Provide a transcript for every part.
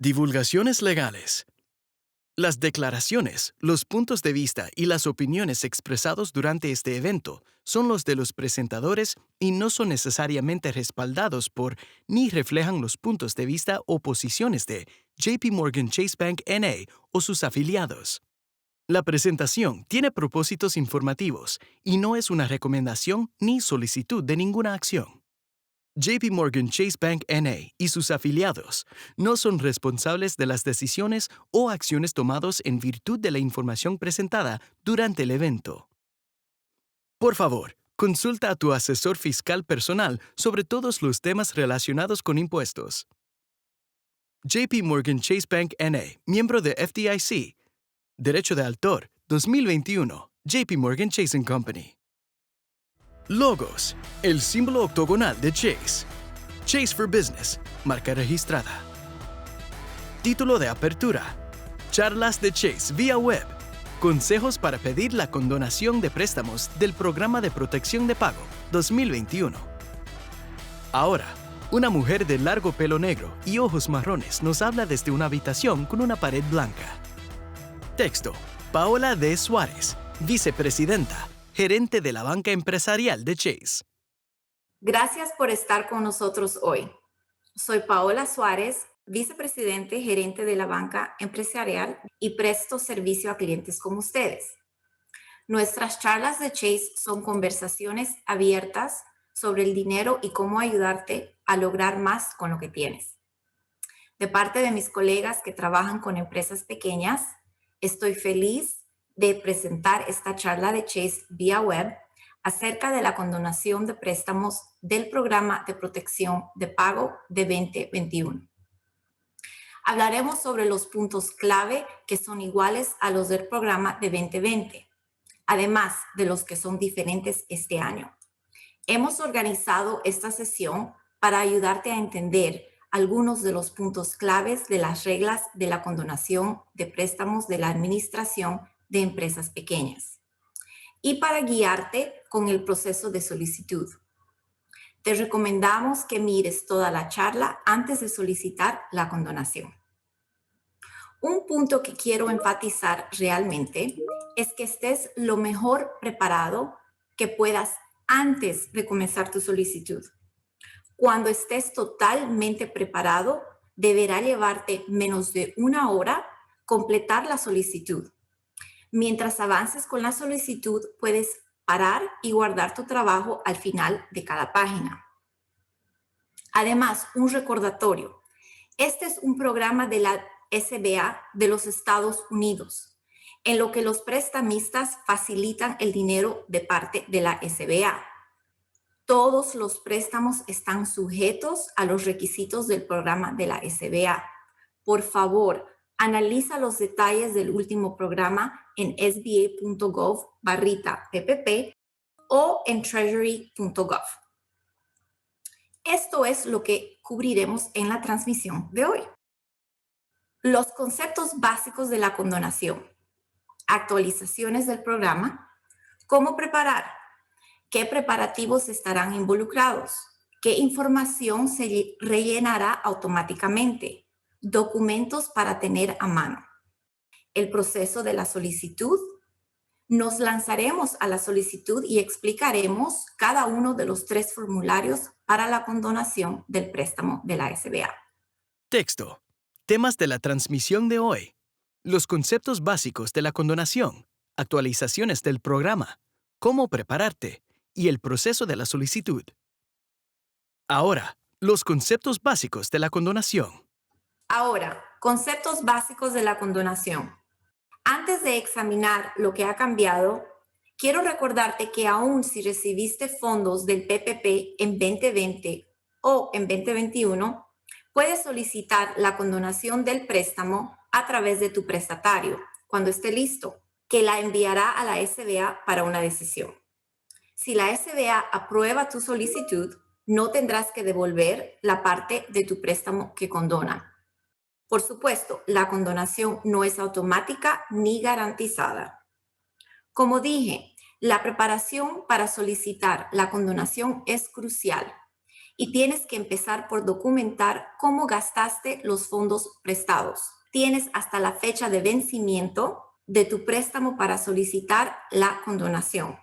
Divulgaciones legales. Las declaraciones, los puntos de vista y las opiniones expresados durante este evento son los de los presentadores y no son necesariamente respaldados por ni reflejan los puntos de vista o posiciones de JP Morgan Chase Bank N.A. o sus afiliados. La presentación tiene propósitos informativos y no es una recomendación ni solicitud de ninguna acción. JP Morgan Chase Bank N.A. y sus afiliados no son responsables de las decisiones o acciones tomadas en virtud de la información presentada durante el evento. Por favor, consulta a tu asesor fiscal personal sobre todos los temas relacionados con impuestos. JP Morgan Chase Bank N.A., miembro de FDIC. Derecho de autor, 2021. JP Morgan Chase & Company. Logos. El símbolo octogonal de Chase. Chase for Business. Marca registrada. Título de apertura. Charlas de Chase vía web. Consejos para pedir la condonación de préstamos del Programa de Protección de Pago 2021. Ahora, una mujer de largo pelo negro y ojos marrones nos habla desde una habitación con una pared blanca. Texto. Paola D. Suárez, vicepresidenta, gerente de la banca empresarial de Chase. Gracias por estar con nosotros hoy. Soy Paola Suárez, vicepresidente gerente de la banca empresarial y presto servicio a clientes como ustedes. Nuestras charlas de Chase son conversaciones abiertas sobre el dinero y cómo ayudarte a lograr más con lo que tienes. De parte de mis colegas que trabajan con empresas pequeñas, estoy feliz de presentar esta charla de Chase vía web acerca de la condonación de préstamos del Programa de Protección de Pago de 2021. Hablaremos sobre los puntos clave que son iguales a los del programa de 2020, además de los que son diferentes este año. Hemos organizado esta sesión para ayudarte a entender algunos de los puntos claves de las reglas de la condonación de préstamos de la Administración de Empresas Pequeñas y para guiarte con el proceso de solicitud. Te recomendamos que mires toda la charla antes de solicitar la condonación. Un punto que quiero enfatizar realmente es que estés lo mejor preparado que puedas antes de comenzar tu solicitud. Cuando estés totalmente preparado, deberá llevarte menos de 1 hora completar la solicitud. Mientras avances con la solicitud, puedes parar y guardar tu trabajo al final de cada página. Además, un recordatorio. Este es un programa de la SBA de los Estados Unidos, en lo que los prestamistas facilitan el dinero de parte de la SBA. Todos los préstamos están sujetos a los requisitos del programa de la SBA. Por favor, analiza los detalles del último programa en sba.gov/PPP o en treasury.gov. Esto es lo que cubriremos en la transmisión de hoy. Los conceptos básicos de la condonación, actualizaciones del programa, cómo preparar, qué preparativos estarán involucrados, qué información se rellenará automáticamente, documentos para tener a mano, el proceso de la solicitud. Nos lanzaremos a la solicitud y explicaremos cada uno de los 3 formularios para la condonación del préstamo de la SBA. Texto. Temas de la transmisión de hoy. Los conceptos básicos de la condonación, actualizaciones del programa, cómo prepararte y el proceso de la solicitud. Ahora, los conceptos básicos de la condonación. Ahora, conceptos básicos de la condonación. Antes de examinar lo que ha cambiado, quiero recordarte que aún si recibiste fondos del PPP en 2020 o en 2021, puedes solicitar la condonación del préstamo a través de tu prestatario cuando esté listo, que la enviará a la SBA para una decisión. Si la SBA aprueba tu solicitud, no tendrás que devolver la parte de tu préstamo que condona. Por supuesto, la condonación no es automática ni garantizada. Como dije, la preparación para solicitar la condonación es crucial y tienes que empezar por documentar cómo gastaste los fondos prestados. Tienes hasta la fecha de vencimiento de tu préstamo para solicitar la condonación.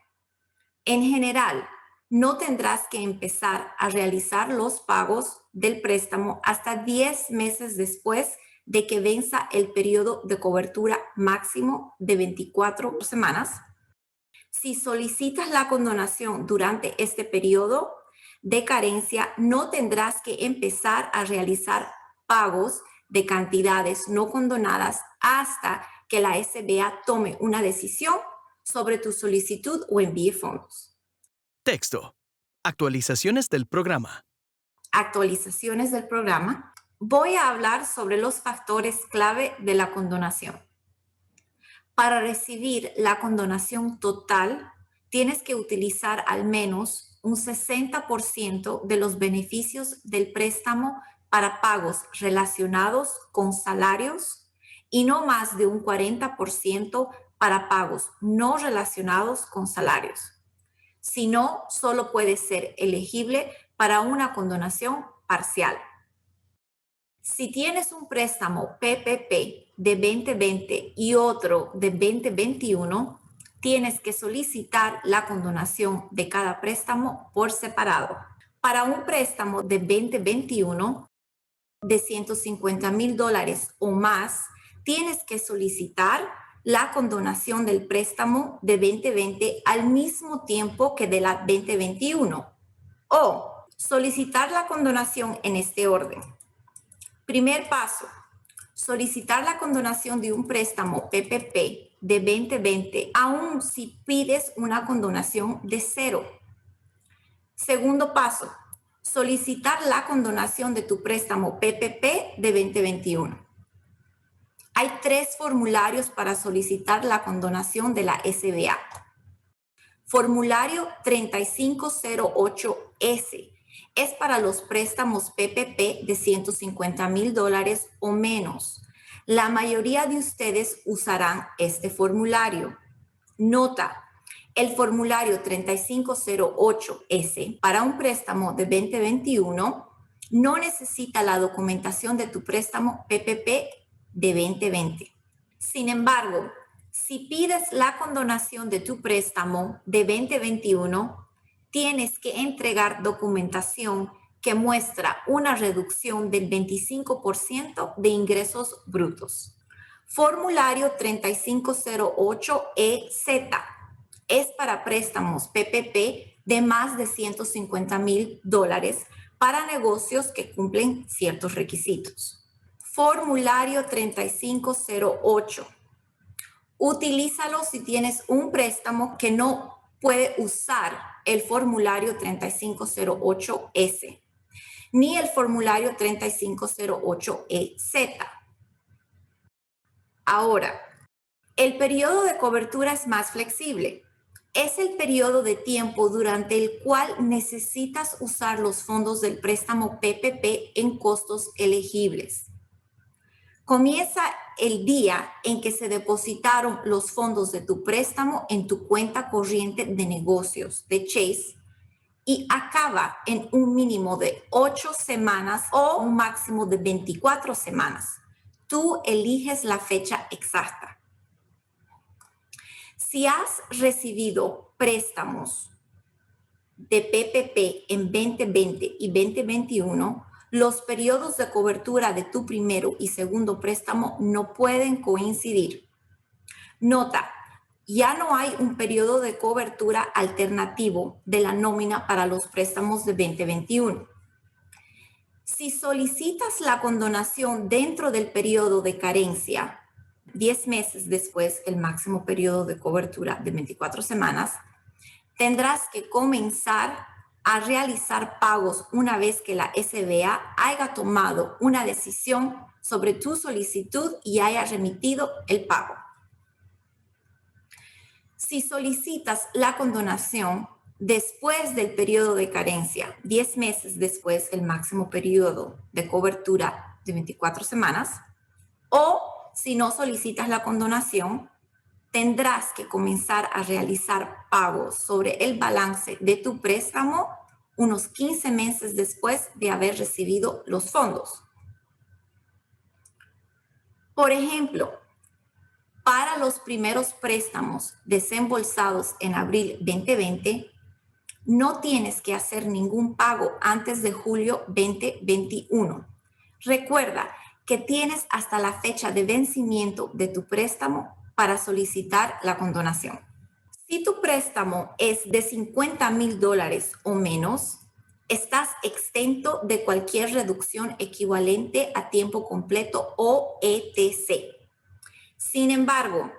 En general, no tendrás que empezar a realizar los pagos del préstamo hasta 10 meses después de que venza el periodo de cobertura máximo de 24 semanas. Si solicitas la condonación durante este periodo de carencia, no tendrás que empezar a realizar pagos de cantidades no condonadas hasta que la SBA tome una decisión sobre tu solicitud o envíe fondos. Texto. Actualizaciones del programa. Actualizaciones del programa. Voy a hablar sobre los factores clave de la condonación. Para recibir la condonación total, tienes que utilizar al menos un 60% de los beneficios del préstamo para pagos relacionados con salarios y no más de un 40% para pagos no relacionados con salarios. Si no, solo puede ser elegible para una condonación parcial. Si tienes un préstamo PPP de 2020 y otro de 2021, tienes que solicitar la condonación de cada préstamo por separado. Para un préstamo de 2021 de $150,000 o más, tienes que solicitar la condonación del préstamo de 2020 al mismo tiempo que de la 2021 o solicitar la condonación en este orden. Primer paso, solicitar la condonación de un préstamo PPP de 2020 aun si pides una condonación de 0. Segundo paso, solicitar la condonación de tu préstamo PPP de 2021. Hay 3 formularios para solicitar la condonación de la SBA. Formulario 3508S. Es para los préstamos PPP de $150,000 o menos. La mayoría de ustedes usarán este formulario. Nota, el formulario 3508S para un préstamo de 2021 no necesita la documentación de tu préstamo PPP de 2020. Sin embargo, si pides la condonación de tu préstamo de 2021, tienes que entregar documentación que muestra una reducción del 25% de ingresos brutos. Formulario 3508EZ es para préstamos PPP de más de $150,000 para negocios que cumplen ciertos requisitos. Formulario 3508. Utilízalo si tienes un préstamo que no puede usar el formulario 3508S ni el formulario 3508EZ. Ahora, el periodo de cobertura es más flexible. Es el periodo de tiempo durante el cual necesitas usar los fondos del préstamo PPP en costos elegibles. Comienza el día en que se depositaron los fondos de tu préstamo en tu cuenta corriente de negocios de Chase y acaba en un mínimo de 8 semanas o un máximo de 24 semanas. Tú eliges la fecha exacta. Si has recibido préstamos de PPP en 2020 y 2021, los periodos de cobertura de tu primero y segundo préstamo no pueden coincidir. Nota, ya no hay un periodo de cobertura alternativo de la nómina para los préstamos de 2021. Si solicitas la condonación dentro del periodo de carencia, 10 meses después el máximo periodo de cobertura de 24 semanas, tendrás que comenzar a realizar pagos una vez que la SBA haya tomado una decisión sobre tu solicitud y haya remitido el pago. Si solicitas la condonación después del periodo de carencia, 10 meses después el máximo periodo de cobertura de 24 semanas, o si no solicitas la condonación, tendrás que comenzar a realizar pagos sobre el balance de tu préstamo unos 15 meses después de haber recibido los fondos. Por ejemplo, para los primeros préstamos desembolsados en abril 2020, no tienes que hacer ningún pago antes de julio 2021. Recuerda que tienes hasta la fecha de vencimiento de tu préstamo para solicitar la condonación. Si tu préstamo es de $50,000 o menos, estás exento de cualquier reducción equivalente a tiempo completo o ETC. Sin embargo,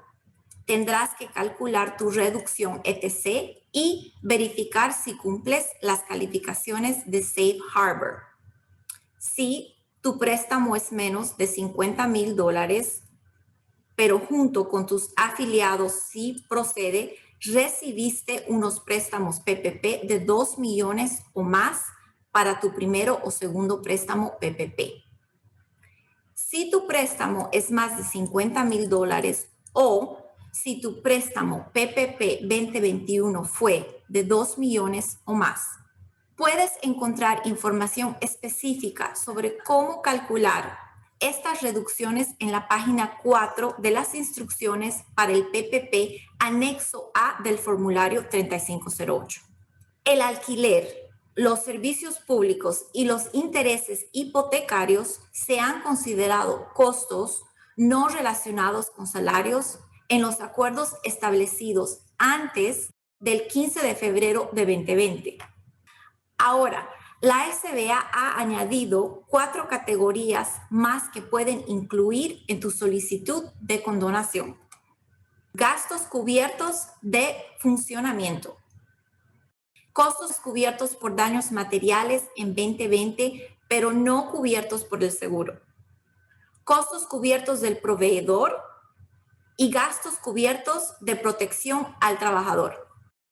tendrás que calcular tu reducción ETC y verificar si cumples las calificaciones de Safe Harbor. Si tu préstamo es menos de $50,000, pero junto con tus afiliados sí procede, recibiste unos préstamos PPP de 2 millones o más para tu primero o segundo préstamo PPP. Si tu préstamo es más de $50,000 o si tu préstamo PPP 2021 fue de 2 millones o más, puedes encontrar información específica sobre cómo calcular estas reducciones en la página 4 de las instrucciones para el PPP anexo A del formulario 3508. El alquiler, los servicios públicos y los intereses hipotecarios se han considerado costos no relacionados con salarios en los acuerdos establecidos antes del 15 de febrero de 2020. Ahora, la SBA ha añadido 4 categorías más que pueden incluir en tu solicitud de condonación. Gastos cubiertos de funcionamiento. Costos cubiertos por daños materiales en 2020, pero no cubiertos por el seguro. Costos cubiertos del proveedor y gastos cubiertos de protección al trabajador.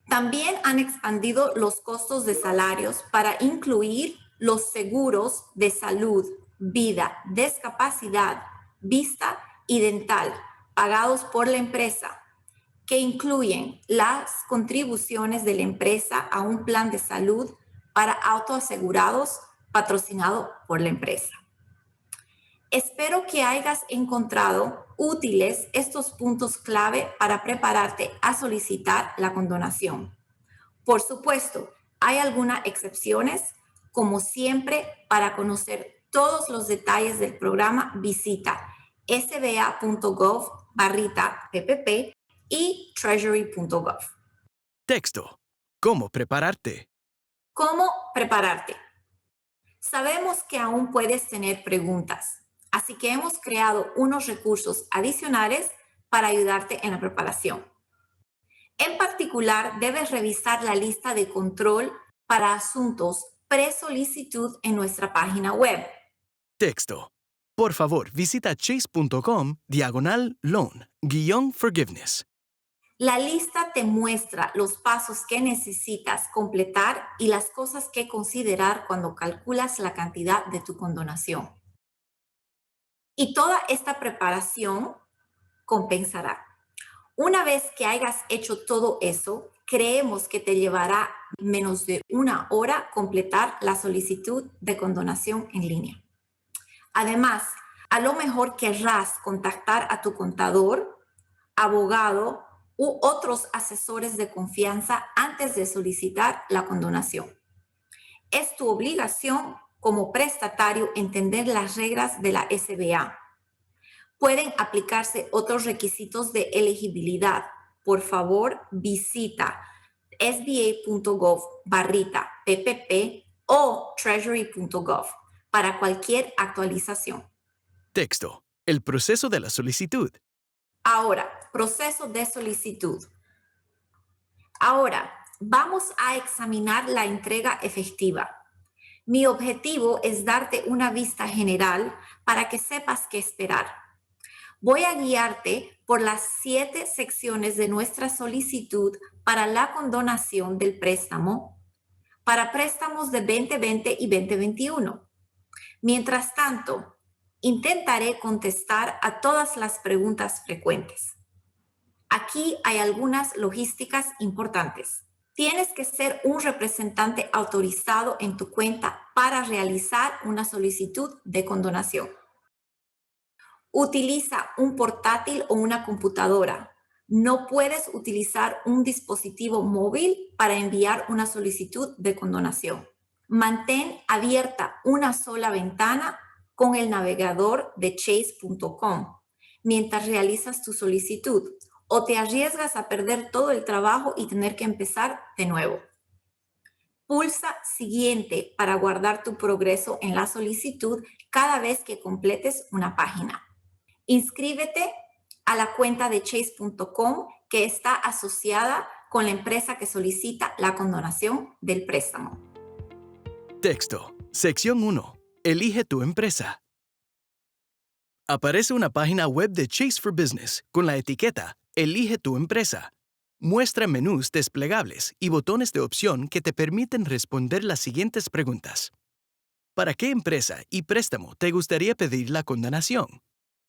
También han expandido los costos de salarios para incluir los seguros de salud, vida, discapacidad, vista y dental pagados por la empresa, que incluyen las contribuciones de la empresa a un plan de salud para autoasegurados patrocinado por la empresa. Espero que hayas encontrado útiles estos puntos clave para prepararte a solicitar la condonación. Por supuesto, hay algunas excepciones. Como siempre, para conocer todos los detalles del programa, visita sba.gov/PPP y treasury.gov. Texto. ¿Cómo prepararte? ¿Cómo prepararte? Sabemos que aún puedes tener preguntas, así que hemos creado unos recursos adicionales para ayudarte en la preparación. En particular, debes revisar la lista de control para asuntos pre-solicitud en nuestra página web. Texto. Por favor, visita chase.com/loan-forgiveness. La lista te muestra los pasos que necesitas completar y las cosas que considerar cuando calculas la cantidad de tu condonación. Y toda esta preparación compensará. Una vez que hayas hecho todo eso, creemos que te llevará menos de 1 hora completar la solicitud de condonación en línea. Además, a lo mejor querrás contactar a tu contador, abogado u otros asesores de confianza antes de solicitar la condonación. Es tu obligación como prestatario entender las reglas de la SBA. Pueden aplicarse otros requisitos de elegibilidad. Por favor, visita sba.gov/PPP o treasury.gov para cualquier actualización. Texto. El proceso de la solicitud. Ahora, proceso de solicitud. Ahora, vamos a examinar la entrega efectiva. Mi objetivo es darte una vista general para que sepas qué esperar. Voy a guiarte por las 7 secciones de nuestra solicitud para la condonación del préstamo, para préstamos de 2020 y 2021. Mientras tanto, intentaré contestar a todas las preguntas frecuentes. Aquí hay algunas logísticas importantes. Tienes que ser un representante autorizado en tu cuenta para realizar una solicitud de condonación. Utiliza un portátil o una computadora. No puedes utilizar un dispositivo móvil para enviar una solicitud de condonación. Mantén abierta una sola ventana con el navegador de chase.com mientras realizas tu solicitud o te arriesgas a perder todo el trabajo y tener que empezar de nuevo. Pulsa siguiente para guardar tu progreso en la solicitud cada vez que completes una página. Inscríbete a la cuenta de chase.com que está asociada con la empresa que solicita la condonación del préstamo. Texto. Sección 1. Elige tu empresa. Aparece una página web de Chase for Business con la etiqueta Elige tu empresa. Muestra menús desplegables y botones de opción que te permiten responder las siguientes preguntas. ¿Para qué empresa y préstamo te gustaría pedir la condonación?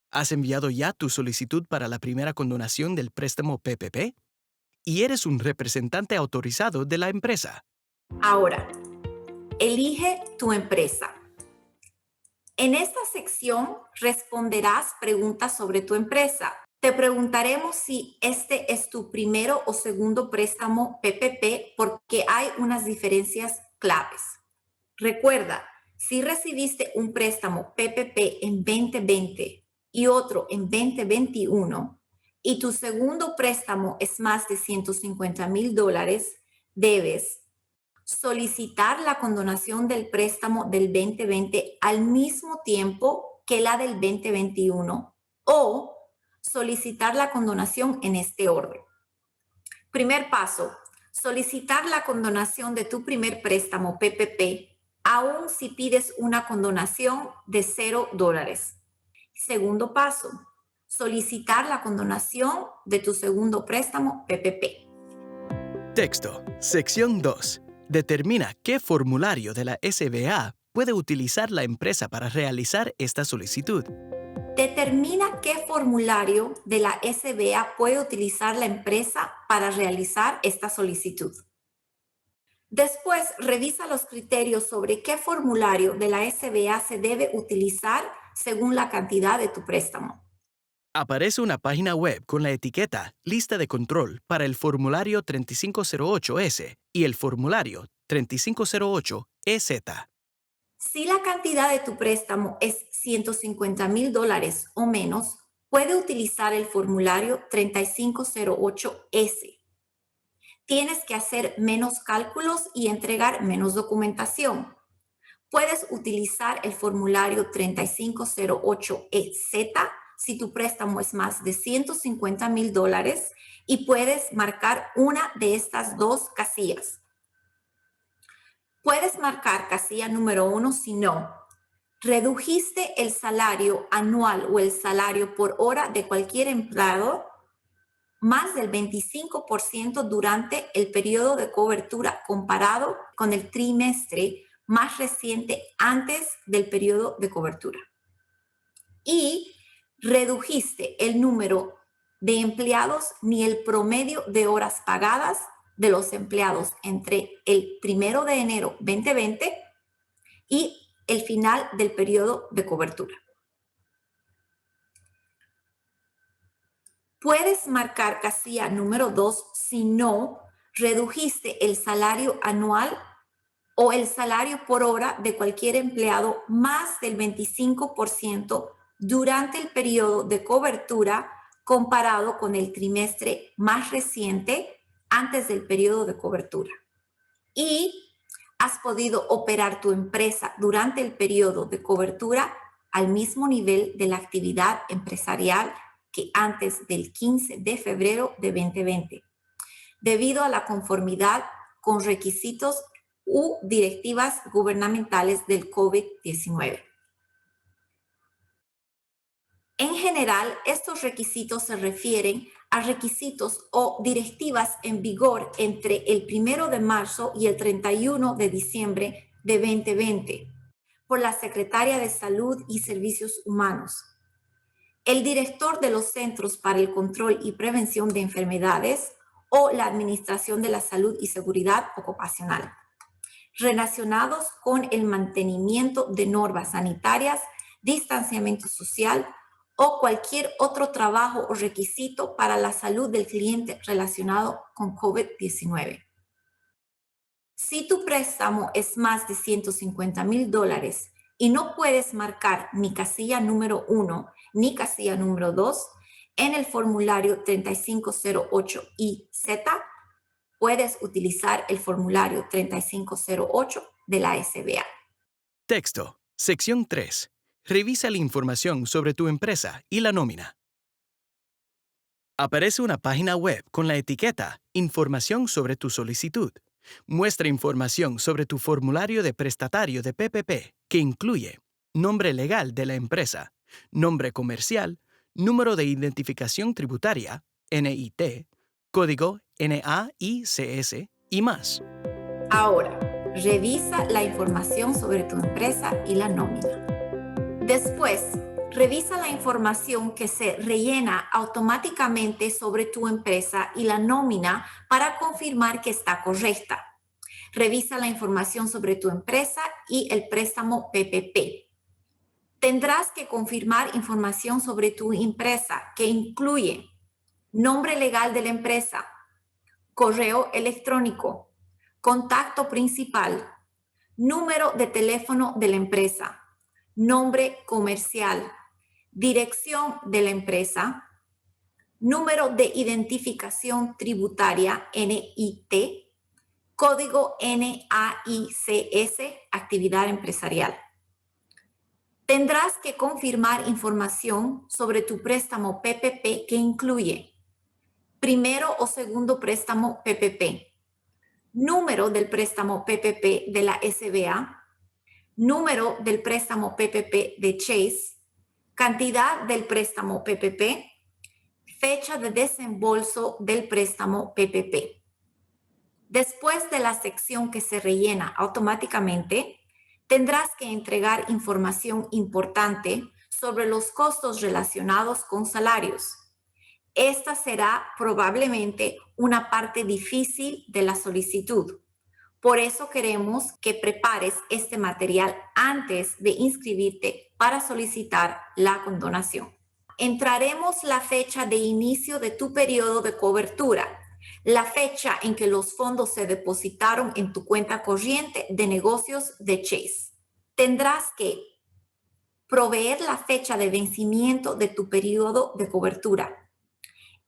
¿Has enviado ya tu solicitud para la primera condonación del préstamo PPP? ¿Y eres un representante autorizado de la empresa? Ahora, elige tu empresa. En esta sección responderás preguntas sobre tu empresa. Te preguntaremos si este es tu primero o segundo préstamo PPP porque hay unas diferencias claves. Recuerda, si recibiste un préstamo PPP en 2020 y otro en 2021 y tu segundo préstamo es más de $150,000, debes solicitar la condonación del préstamo del 2020 al mismo tiempo que la del 2021 o solicitar la condonación en este orden. Primer paso, solicitar la condonación de tu primer préstamo PPP, aun si pides una condonación de $0. Segundo paso, solicitar la condonación de tu segundo préstamo PPP. Texto. Sección 2. Determina qué formulario de la SBA puede utilizar la empresa para realizar esta solicitud. Determina qué formulario de la SBA puede utilizar la empresa para realizar esta solicitud. Después, revisa los criterios sobre qué formulario de la SBA se debe utilizar según la cantidad de tu préstamo. Aparece una página web con la etiqueta Lista de control para el formulario 3508S y el formulario 3508EZ. Si la cantidad de tu préstamo es $150,000 o menos, puede utilizar el formulario 3508S. Tienes que hacer menos cálculos y entregar menos documentación. Puedes utilizar el formulario 3508EZ si tu préstamo es más de $150,000 y puedes marcar una de estas dos casillas. Puedes marcar casilla número 1 si no redujiste el salario anual o el salario por hora de cualquier empleado más del 25% durante el periodo de cobertura comparado con el trimestre más reciente antes del periodo de cobertura. Y redujiste el número de empleados ni el promedio de horas pagadas de los empleados entre el 1 de enero 2020 y el final del periodo de cobertura. Puedes marcar casilla número 2 si no redujiste el salario anual o el salario por hora de cualquier empleado más del 25% durante el periodo de cobertura comparado con el trimestre más reciente antes del periodo de cobertura. Y has podido operar tu empresa durante el periodo de cobertura al mismo nivel de la actividad empresarial que antes del 15 de febrero de 2020, debido a la conformidad con requisitos u directivas gubernamentales del COVID-19. En general, estos requisitos se refieren a requisitos o directivas en vigor entre el 1 de marzo y el 31 de diciembre de 2020 por la Secretaría de Salud y Servicios Humanos, el director de los Centros para el Control y Prevención de Enfermedades o la Administración de la Salud y Seguridad Ocupacional, relacionados con el mantenimiento de normas sanitarias, distanciamiento social o cualquier otro trabajo o requisito para la salud del cliente relacionado con COVID-19. Si tu préstamo es más de $150,000 y no puedes marcar ni casilla número 1 ni casilla número 2 en el formulario 3508IZ, puedes utilizar el formulario 3508 de la SBA. Texto. Sección 3. Revisa la información sobre tu empresa y la nómina. Aparece una página web con la etiqueta Información sobre tu solicitud. Muestra información sobre tu formulario de prestatario de PPP, que incluye nombre legal de la empresa, nombre comercial, número de identificación tributaria, NIT, código NAICS y más. Ahora, revisa la información sobre tu empresa y la nómina. Después, revisa la información que se rellena automáticamente sobre tu empresa y la nómina para confirmar que está correcta. Revisa la información sobre tu empresa y el préstamo PPP. Tendrás que confirmar información sobre tu empresa que incluye nombre legal de la empresa, correo electrónico, contacto principal, número de teléfono de la empresa, nombre comercial, dirección de la empresa, número de identificación tributaria NIT, código NAICS, actividad empresarial. Tendrás que confirmar información sobre tu préstamo PPP que incluye primero o segundo préstamo PPP, número del préstamo PPP de la SBA, número del préstamo PPP de Chase, cantidad del préstamo PPP, fecha de desembolso del préstamo PPP. Después de la sección que se rellena automáticamente, tendrás que entregar información importante sobre los costos relacionados con salarios. Esta será probablemente una parte difícil de la solicitud. Por eso queremos que prepares este material antes de inscribirte para solicitar la condonación. Entraremos la fecha de inicio de tu periodo de cobertura, la fecha en que los fondos se depositaron en tu cuenta corriente de negocios de Chase. Tendrás que proveer la fecha de vencimiento de tu periodo de cobertura.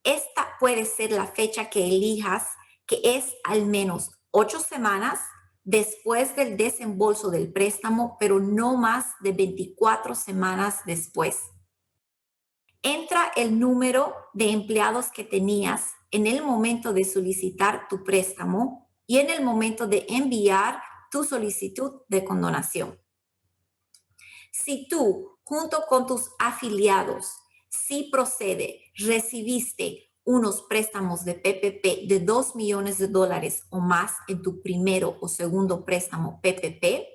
Esta puede ser la fecha que elijas, que es al menos 8 semanas después del desembolso del préstamo, pero no más de 24 semanas después. Entra el número de empleados que tenías en el momento de solicitar tu préstamo y en el momento de enviar tu solicitud de condonación. Si tú, junto con tus afiliados, si procede, recibiste unos préstamos de PPP de $2 millones o más en tu primero o segundo préstamo PPP,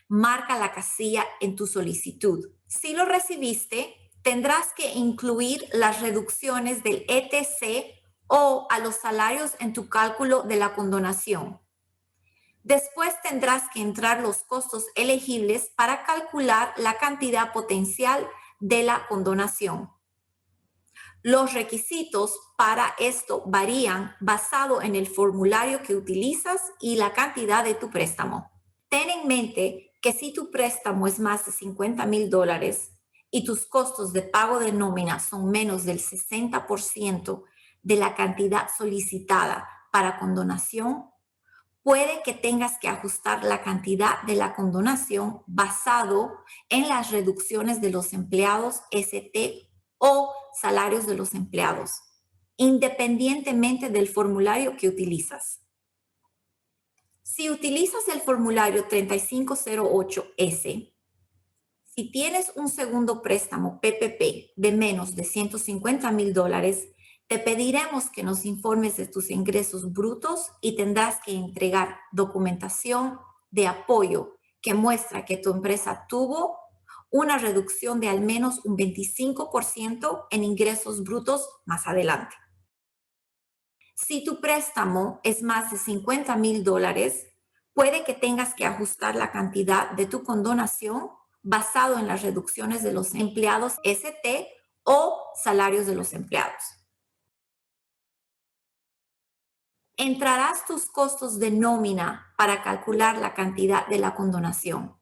marca la casilla en tu solicitud. Si lo recibiste, tendrás que incluir las reducciones del ETC o a los salarios en tu cálculo de la condonación. Después tendrás que entrar los costos elegibles para calcular la cantidad potencial de la condonación. Los requisitos para esto varían basado en el formulario que utilizas y la cantidad de tu préstamo. Ten en mente que si tu préstamo es más de $50,000 y tus costos de pago de nómina son menos del 60% de la cantidad solicitada para condonación, puede que tengas que ajustar la cantidad de la condonación basado en las reducciones de los empleados ST o salarios de los empleados, independientemente del formulario que utilizas. Si utilizas el formulario 3508S, si tienes un segundo préstamo PPP de menos de $150,000, te pediremos que nos informes de tus ingresos brutos y tendrás que entregar documentación de apoyo que muestra que tu empresa tuvo una reducción de al menos un 25% en ingresos brutos más adelante. Si tu préstamo es más de $50,000, puede que tengas que ajustar la cantidad de tu condonación basado en las reducciones de los empleados ST o salarios de los empleados. Entrarás tus costos de nómina para calcular la cantidad de la condonación.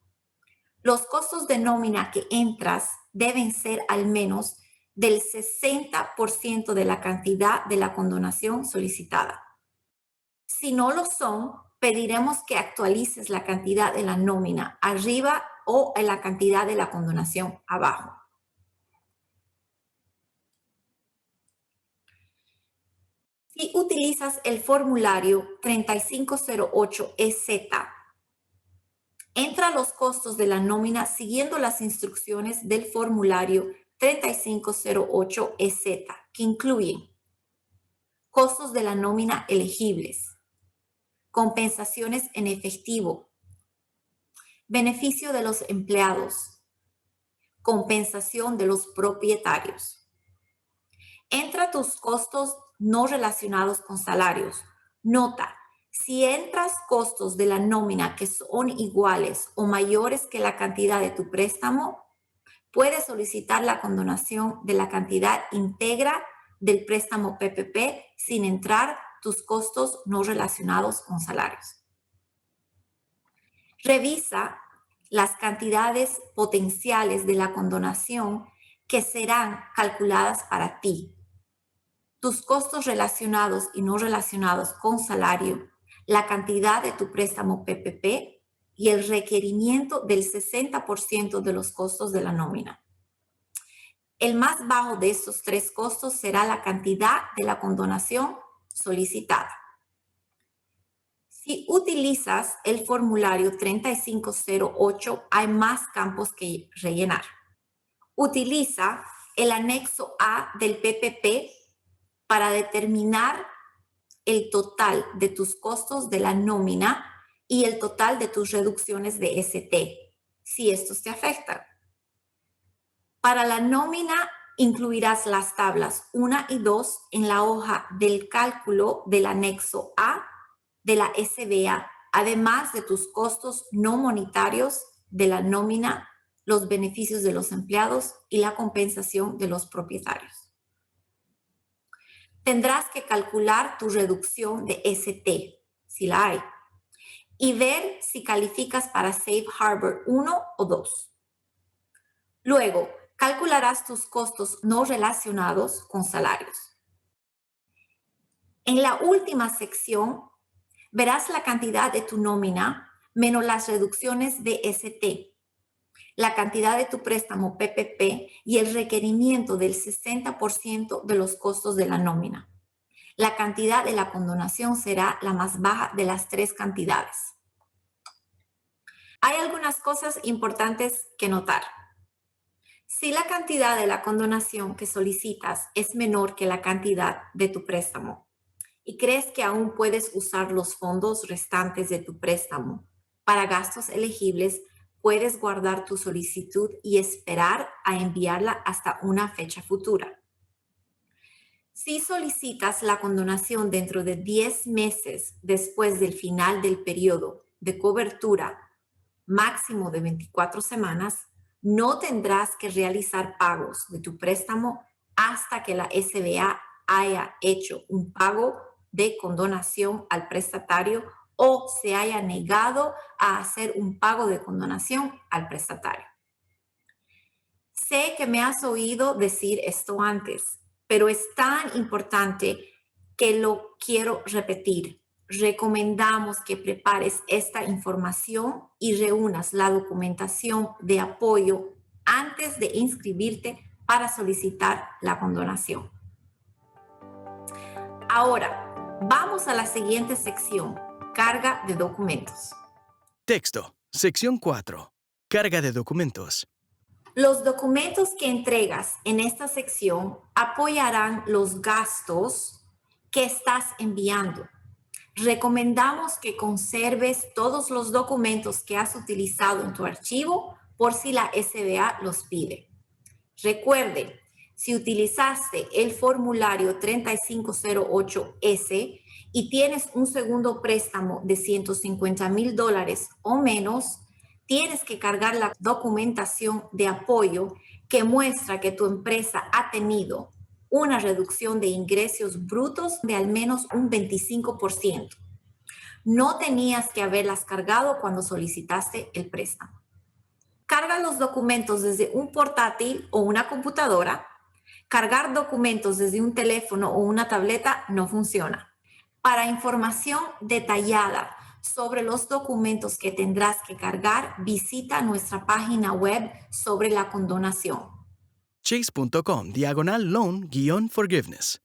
Los costos de nómina que entras deben ser al menos del 60% de la cantidad de la condonación solicitada. Si no lo son, pediremos que actualices la cantidad de la nómina arriba o en la cantidad de la condonación abajo. Si utilizas el formulario 3508EZ, entra los costos de la nómina siguiendo las instrucciones del formulario 3508EZ, que incluyen costos de la nómina elegibles, compensaciones en efectivo, beneficio de los empleados, compensación de los propietarios. Entra tus costos no relacionados con salarios. Nota, si entras costos de la nómina que son iguales o mayores que la cantidad de tu préstamo, puedes solicitar la condonación de la cantidad íntegra del préstamo PPP sin entrar tus costos no relacionados con salarios. Revisa las cantidades potenciales de la condonación que serán calculadas para ti. Tus costos relacionados y no relacionados con salario, la cantidad de tu préstamo PPP y el requerimiento del 60% de los costos de la nómina. El más bajo de estos tres costos será la cantidad de la condonación solicitada. Si utilizas el formulario 3508, hay más campos que rellenar. Utiliza el anexo A del PPP para determinar el total de tus costos de la nómina y el total de tus reducciones de ST, si estos te afectan. Para la nómina, incluirás las tablas 1 y 2 en la hoja del cálculo del anexo A de la SBA, además de tus costos no monetarios de la nómina, los beneficios de los empleados y la compensación de los propietarios. Tendrás que calcular tu reducción de ST, si la hay, y ver si calificas para Safe Harbor 1 o 2. Luego, calcularás tus costos no relacionados con salarios. En la última sección, verás la cantidad de tu nómina menos las reducciones de ST, la cantidad de tu préstamo PPP y el requerimiento del 60% de los costos de la nómina. La cantidad de la condonación será la más baja de las tres cantidades. Hay algunas cosas importantes que notar. Si la cantidad de la condonación que solicitas es menor que la cantidad de tu préstamo y crees que aún puedes usar los fondos restantes de tu préstamo para gastos elegibles, puedes guardar tu solicitud y esperar a enviarla hasta una fecha futura. Si solicitas la condonación dentro de 10 meses después del final del periodo de cobertura máximo de 24 semanas, no tendrás que realizar pagos de tu préstamo hasta que la SBA haya hecho un pago de condonación al prestatario o se haya negado a hacer un pago de condonación al prestatario. Sé que me has oído decir esto antes, pero es tan importante que lo quiero repetir. Recomendamos que prepares esta información y reúnas la documentación de apoyo antes de inscribirte para solicitar la condonación. Ahora, vamos a la siguiente sección, carga de documentos. Texto, sección 4. Carga de documentos. Los documentos que entregas en esta sección apoyarán los gastos que estás enviando. Recomendamos que conserves todos los documentos que has utilizado en tu archivo por si la SBA los pide. Recuerde, Si utilizaste el formulario 3508S y tienes un segundo préstamo de $150,000 o menos, tienes que cargar la documentación de apoyo que muestra que tu empresa ha tenido una reducción de ingresos brutos de al menos un 25%. No tenías que haberlas cargado cuando solicitaste el préstamo. Carga los documentos desde un portátil o una computadora. Cargar documentos desde un teléfono o una tableta no funciona. Para información detallada sobre los documentos que tendrás que cargar, visita nuestra página web sobre la condonación. chase.com/loan-forgiveness.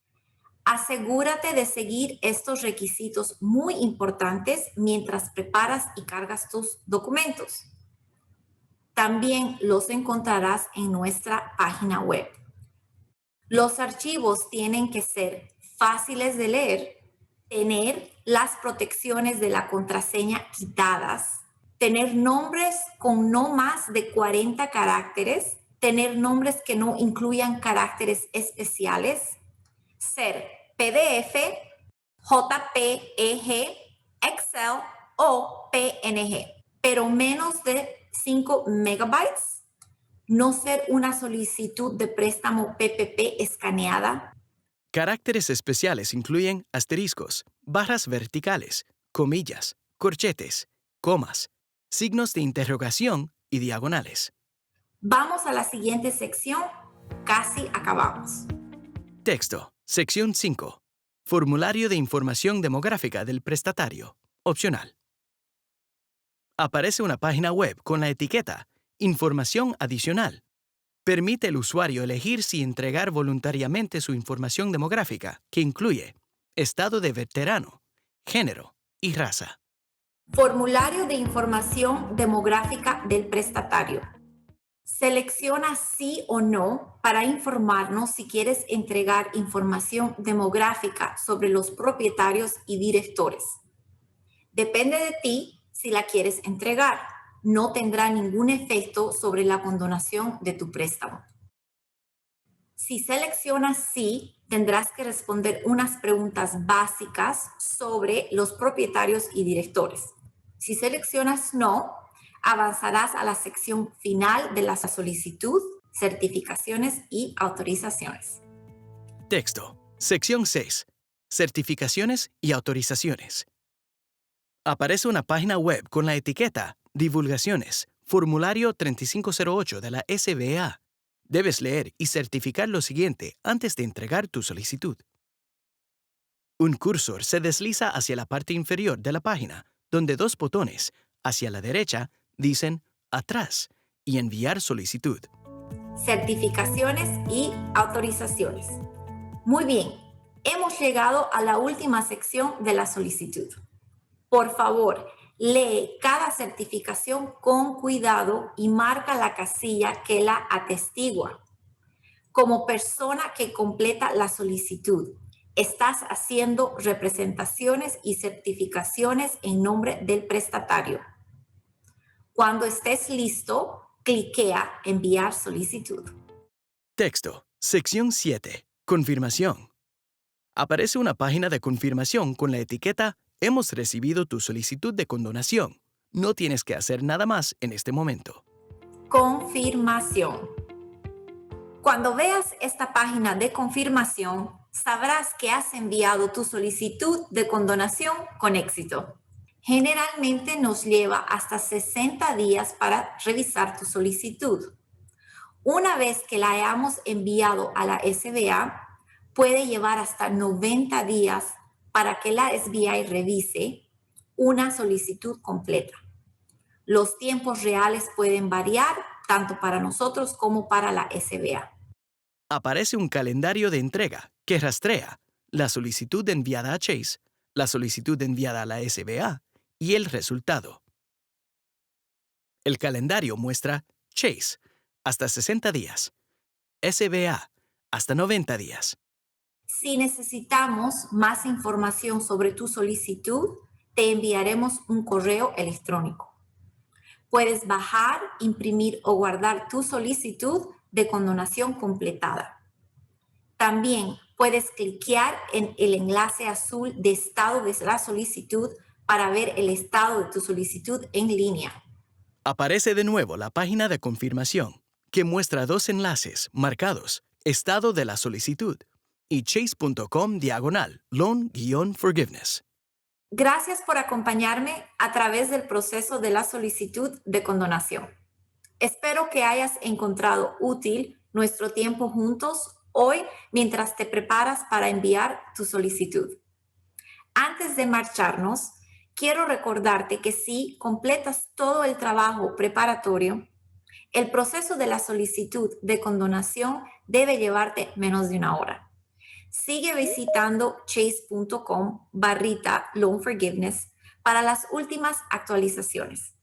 Asegúrate de seguir estos requisitos muy importantes mientras preparas y cargas tus documentos. También los encontrarás en nuestra página web. Los archivos tienen que ser fáciles de leer, tener las protecciones de la contraseña quitadas, tener nombres con no más de 40 caracteres, tener nombres que no incluyan caracteres especiales, ser PDF, JPEG, Excel o PNG, pero menos de 5 megabytes, no ser una solicitud de préstamo PPP escaneada. Caracteres especiales incluyen asteriscos, barras verticales, comillas, corchetes, comas, signos de interrogación y diagonales. Vamos a la siguiente sección. Casi acabamos. Texto. Sección 5. Formulario de información demográfica del prestatario. Opcional. Aparece una página web con la etiqueta Información adicional. Permite al usuario elegir si entregar voluntariamente su información demográfica, que incluye estado de veterano, género y raza. Formulario de información demográfica del prestatario. Selecciona sí o no para informarnos si quieres entregar información demográfica sobre los propietarios y directores. Depende de ti si la quieres entregar. No tendrá ningún efecto sobre la condonación de tu préstamo. Si seleccionas sí, tendrás que responder unas preguntas básicas sobre los propietarios y directores. Si seleccionas no, avanzarás a la sección final de la solicitud, certificaciones y autorizaciones. Texto. Sección 6. Certificaciones y autorizaciones. Aparece una página web con la etiqueta Divulgaciones, formulario 3508 de la SBA. Debes leer y certificar lo siguiente antes de entregar tu solicitud. Un cursor se desliza hacia la parte inferior de la página, donde dos botones, hacia la derecha, dicen Atrás y Enviar solicitud. Certificaciones y autorizaciones. Muy bien, hemos llegado a la última sección de la solicitud. Por favor, lee cada certificación con cuidado y marca la casilla que la atestigua. Como persona que completa la solicitud, estás haciendo representaciones y certificaciones en nombre del prestatario. Cuando estés listo, cliquea Enviar solicitud. Texto. Sección 7. Confirmación. Aparece una página de confirmación con la etiqueta Hemos recibido tu solicitud de condonación. No tienes que hacer nada más en este momento. Confirmación. Cuando veas esta página de confirmación, sabrás que has enviado tu solicitud de condonación con éxito. Generalmente nos lleva hasta 60 días para revisar tu solicitud. Una vez que la hayamos enviado a la SBA, puede llevar hasta 90 días para que la SBA revise una solicitud completa. Los tiempos reales pueden variar tanto para nosotros como para la SBA. Aparece un calendario de entrega que rastrea la solicitud enviada a Chase, la solicitud enviada a la SBA y el resultado. El calendario muestra Chase hasta 60 días, SBA hasta 90 días. Si necesitamos más información sobre tu solicitud, te enviaremos un correo electrónico. Puedes bajar, imprimir o guardar tu solicitud de condonación completada. También puedes cliquear en el enlace azul de estado de la solicitud para ver el estado de tu solicitud en línea. Aparece de nuevo la página de confirmación, que muestra dos enlaces marcados, estado de la solicitud y chase.com/loan-forgiveness. Gracias por acompañarme a través del proceso de la solicitud de condonación. Espero que hayas encontrado útil nuestro tiempo juntos hoy mientras te preparas para enviar tu solicitud. Antes de marcharnos, quiero recordarte que si completas todo el trabajo preparatorio, el proceso de la solicitud de condonación debe llevarte menos de una hora. Sigue visitando chase.com/loan forgiveness para las últimas actualizaciones.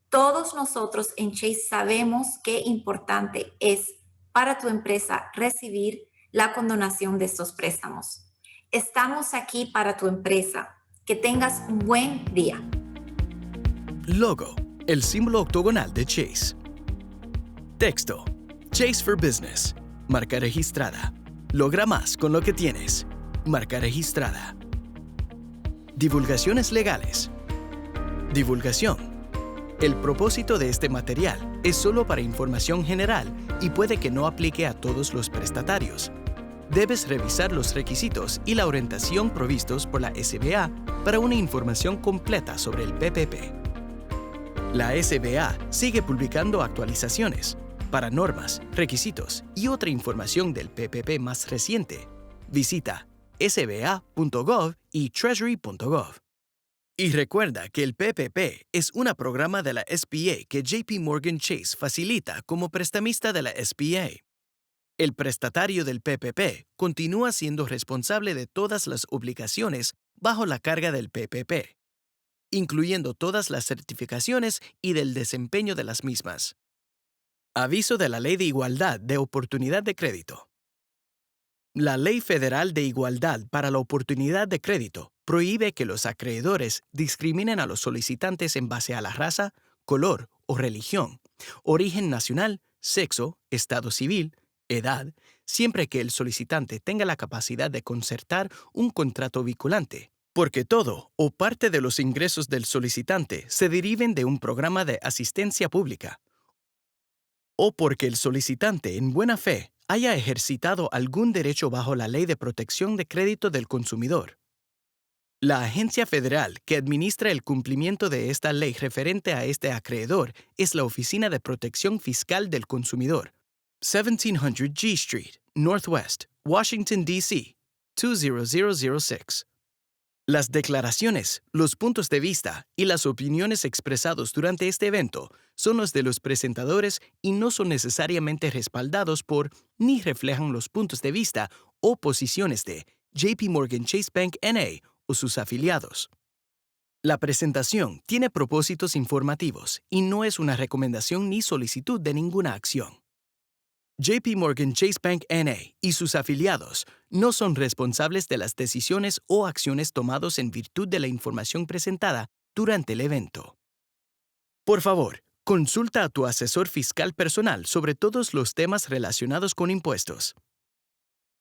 Todos nosotros en Chase sabemos qué importante es para tu empresa recibir la condonación de estos préstamos. Estamos aquí para tu empresa. Que tengas un buen día. Logo, el símbolo octogonal de Chase. Texto, Chase for Business, marca registrada. Logra más con lo que tienes, marca registrada. Divulgaciones legales. Divulgación. El propósito de este material es solo para información general y puede que no aplique a todos los prestatarios. Debes revisar los requisitos y la orientación provistos por la SBA para una información completa sobre el PPP. La SBA sigue publicando actualizaciones. Para normas, requisitos y otra información del PPP más reciente, visita sba.gov y treasury.gov. Y recuerda que el PPP es un programa de la SBA que JP Morgan Chase facilita como prestamista de la SBA. El prestatario del PPP continúa siendo responsable de todas las obligaciones bajo la carga del PPP, incluyendo todas las certificaciones y del desempeño de las mismas. Aviso de la Ley de Igualdad de Oportunidad de Crédito. La Ley Federal de Igualdad para la Oportunidad de Crédito prohíbe que los acreedores discriminen a los solicitantes en base a la raza, color o religión, origen nacional, sexo, estado civil, edad, siempre que el solicitante tenga la capacidad de concertar un contrato vinculante, porque todo o parte de los ingresos del solicitante se deriven de un programa de asistencia pública, o porque el solicitante en buena fe haya ejercitado algún derecho bajo la Ley de Protección de Crédito del Consumidor. La agencia federal que administra el cumplimiento de esta ley referente a este acreedor es la Oficina de Protección Fiscal del Consumidor, 1700 G Street, Northwest, Washington, D.C., 20006. Las declaraciones, los puntos de vista y las opiniones expresados durante este evento son los de los presentadores y no son necesariamente respaldados por ni reflejan los puntos de vista o posiciones de JP Morgan Chase Bank N.A. o sus afiliados. La presentación tiene propósitos informativos y no es una recomendación ni solicitud de ninguna acción. JP Morgan Chase Bank N.A. y sus afiliados no son responsables de las decisiones o acciones tomadas en virtud de la información presentada durante el evento. Por favor, consulta a tu asesor fiscal personal sobre todos los temas relacionados con impuestos.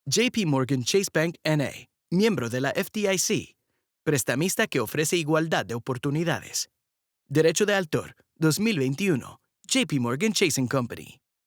JP Morgan Chase Bank N.A., miembro de la FDIC, prestamista que ofrece igualdad de oportunidades. Derecho de autor, 2021, JP Morgan Chase & Company.